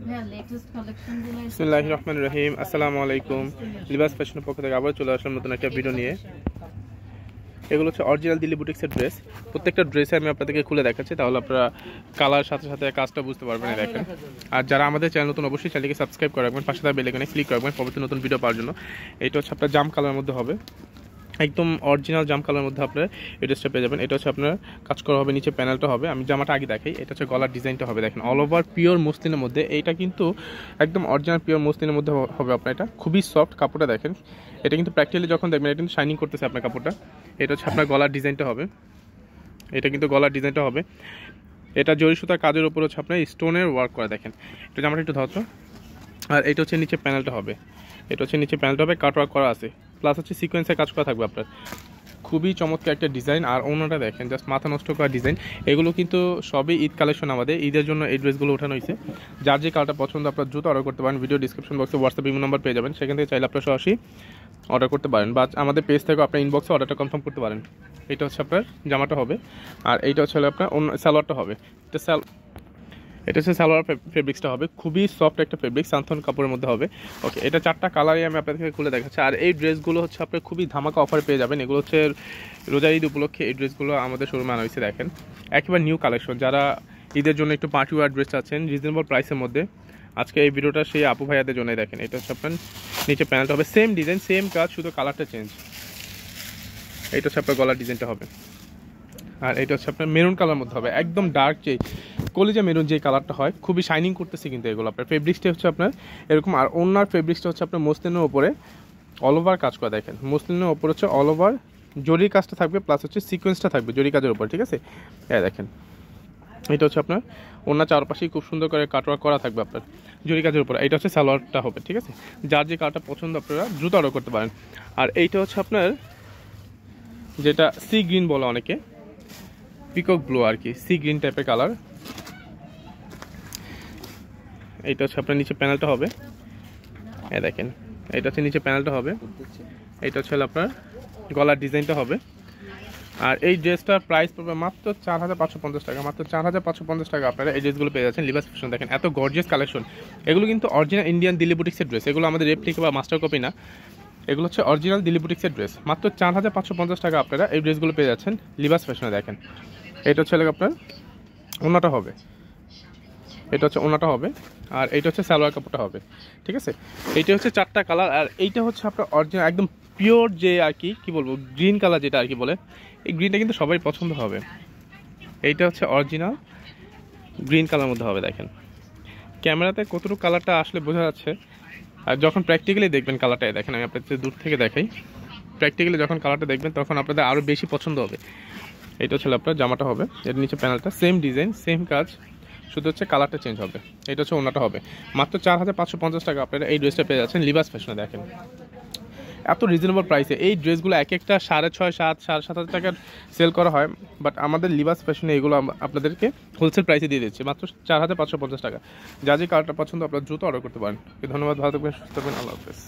বিসমিল্লাহির রহমানির রহিম। আসসালামু আলাইকুম। লিবাস ফ্যাশনের পক্ষ থেকে আবার চলে আসলাম নতুন একটা ভিডিও নিয়ে। এগুলো হচ্ছে অরিজিনাল দিল্লি বুটিক্সের ড্রেস। প্রত্যেকটা ড্রেসে আমি আপনাদেরকে খুলে দেখাচ্ছি, তাহলে আপনারা কালার সাথে সাথে কাজটা বুঝতে পারবেন। দেখেন, আর যারা আমাদের চ্যানেল নতুন অবশ্যই চ্যানেলকে সাবস্ক্রাইব করে রাখবেন, পাশে থাকা বেল আইকনে ক্লিক রাখবেন পরবর্তী নতুন ভিডিও পাওয়ার জন্য। এটা হচ্ছে আপনার জাম কালারের মধ্যে হবে, একদম অরিজিনাল জাম কালারের মধ্যে আপনার এই ড্রেসটা পেয়ে যাবেন। এটা হচ্ছে আপনার কাজ করা হবে, নিচে প্যানেলটা হবে। আমি জামাটা আগে দেখাই। এটা হচ্ছে গলার ডিজাইনটা হবে, দেখেন অল ওভার পিওর মসলিনের মধ্যে। এইটা কিন্তু একদম অরিজিনাল পিওর মসলিনের মধ্যে হবে আপনার। এটা খুবই সফট কাপড়টা, দেখেন এটা কিন্তু প্র্যাকটিক্যালি যখন দেখবেন এটা কিন্তু শাইনিং করতেছে আপনার কাপড়টা। এটা হচ্ছে আপনার গলার ডিজাইনটা হবে, এটা কিন্তু গলার ডিজাইনটা হবে। এটা জরি সুতার কাজের উপর হচ্ছে আপনার স্টোনের ওয়ার্ক করা, দেখেন এটা জামাটা একটু ধরছো। আর এটা হচ্ছে নিচে প্যানেলটা হবে, এটা হচ্ছে নিচে প্যানেলটা হবে, কাট ওয়ার্ক করা আছে, প্লাস হচ্ছে সিকোয়েন্সে কাজ করা থাকবে আপনার। খুবই চমৎকার একটা ডিজাইন। আর অন্যটা দেখেন, জাস্ট মাথা নষ্ট করা ডিজাইন। এগুলো কিন্তু সবই ঈদ কালেকশন, আমাদের ঈদের জন্য এই ড্রেসগুলো ওঠানো হয়েছে। যার যে কালারটা পছন্দ আপনার দ্রুত অর্ডার করতে পারেন। ভিডিও ডিসক্রিপশন বক্সে হোয়াটসঅ্যাপ ইমো নাম্বার পেয়ে যাবেন, সেখান থেকে চাইলে আপনার সরাসরি অর্ডার করতে পারেন, বা আমাদের পেজ থেকে আপনার ইনবক্সে অর্ডারটা কনফার্ম করতে পারেন। এটা হচ্ছে আপনার জামাটা হবে, আর এইটা হচ্ছে আপনার অন্য সালোয়ারটা হবে। এটা হচ্ছে সালোয়ার ফেব্রিক্সটা হবে, খুবই সফট একটা ফেব্রিক, সান্থন কাপড়ের মধ্যে হবে। ওকে, এটা চারটা কালারই আমি আপনাদেরকে খুলে দেখাচ্ছি। আর এই ড্রেসগুলো হচ্ছে আপনার খুবই ধামাকা অফারে পেয়ে যাবেন। এগুলো হচ্ছে রোজার ঈদ উপলক্ষে এই ড্রেসগুলো আমাদের শোরুমে আনা হয়েছে। দেখেন একেবারে নিউ কালেকশন। যারা ঈদের জন্য একটু পার্টি ওয়ার ড্রেস আছেন রিজনেবল প্রাইসের মধ্যে, আজকে এই ভিডিওটা সেই আপু ভাইয়াদের জন্যই। দেখেন এটা হচ্ছে আপনার নিচে প্যানেলটা হবে, সেম ডিজাইন সেম কাজ, শুধু কালারটা চেঞ্জ। এটা হচ্ছে আপনার গলার ডিজাইনটা হবে, আর এটা হচ্ছে আপনার মেরুন কালার মধ্যে হবে, একদম ডার্ক যে কলিজা মেরুন যে কালারটা হয়, খুবই শাইনিং করতেছে কিন্তু এগুলো। আপনার ফেব্রিক্সটা হচ্ছে আপনার এরকম, আর ওনার ফেব্রিক্সটা হচ্ছে আপনার মসলিনের ওপরে অল ওভার কাজ করা। দেখেন মসলিনের ওপর হচ্ছে অল ওভার জরির কাজটা থাকবে, প্লাস হচ্ছে সিকোয়েন্সটা থাকবে জরি কাজের উপর, ঠিক আছে। হ্যাঁ দেখেন এটা হচ্ছে আপনার ওনার চারপাশেই খুব সুন্দর করে কাটওয়ার্ক করা থাকবে আপনার জরি কাজের উপর। এটা হচ্ছে সালোয়ারটা হবে, ঠিক আছে। যার যে কালারটা পছন্দ আপনারা দ্রুত অর্ডার করতে পারেন। আর এইটা হচ্ছে আপনার যেটা সি গ্রিন বলে অনেকে, পিকক ব্লু আর কি, সি গ্রিন টাইপের কালার। এইটা হচ্ছে আপনার নিচে প্যানেলটা হবে, এই দেখেন এটা হচ্ছে নিচে প্যানেলটা হবে। এইটা হচ্ছে আপনার গলার ডিজাইনটা হবে। আর এই ড্রেসটার প্রাইস পড়বে মাত্র 4550 টাকা, মাত্র 4550 টাকা আপনারা এই ড্রেসগুলো পেয়ে যাচ্ছেন লিবাস ফ্যাশন। দেখেন এত গর্জিয়াস কালেকশন। এগুলো কিন্তু অরিজিনাল ইন্ডিয়ান দিল্লি বুটিক্সের ড্রেস, এগুলো আমাদের রেপ্লিকা বা মাস্টার কপি না, এগুলো হচ্ছে অরিজিনাল দিল্লি বুটিক্সের ড্রেস। মাত্র 4550 টাকা আপনারা এই ড্রেসগুলো পেয়ে যাচ্ছেন লিবাস ফ্যাশনে। দেখেন এটা হচ্ছে আপনার ওনাটা হবে, এটা হচ্ছে ওনাটা হবে, আর এইটা হচ্ছে সালোয়ার কাপড়টা হবে, ঠিক আছে। এইটা হচ্ছে চারটা কালার। আর এইটা হচ্ছে আপনার অরিজিনাল একদম পিওর যে আর কি বলবো গ্রিন কালার যেটা আর কি বলে, এই গ্রিনটা কিন্তু সবাই পছন্দ হবে। এইটা হচ্ছে অরিজিনাল গ্রিন কালার মধ্যে হবে। দেখেন ক্যামেরাতে কতটুকু কালারটা আসলে বোঝা যাচ্ছে, আর যখন প্র্যাকটিক্যালি দেখবেন কালারটা, দেখেন আমি আপনাদের দূর থেকে দেখাই, প্র্যাকটিক্যালি যখন কালারটা দেখবেন তখন আপনাদের আরও বেশি পছন্দ হবে। এটা হচ্ছে আপনার জামাটা হবে, এর নিচে প্যানেলটা সেম ডিজাইন সেম কাজ, শুধু হচ্ছে কালারটা চেঞ্জ হবে। এটা হচ্ছে ওনাটা হবে। মাত্র 4550 টাকা আপনারা এই ড্রেসটা পেয়ে যাচ্ছেন লিবাস ফ্যাশনে। দেখেন এত রিজনেবল প্রাইসে এই ড্রেসগুলো এক একটা 6,500 7,500 টাকার সেল করা হয়, বাট আমাদের লিবাস ফ্যাশনে এগুলো আপনাদেরকে হোলসেল প্রাইসে দিয়ে দিচ্ছে মাত্র 4550 টাকা। যা যে কালারটা পছন্দ আপনারা দ্রুত অর্ডার করতে পারেন। ধন্যবাদ, ভালো থাকবেন, সুস্থ থাকবেন, আল্লাহ হাফেজ।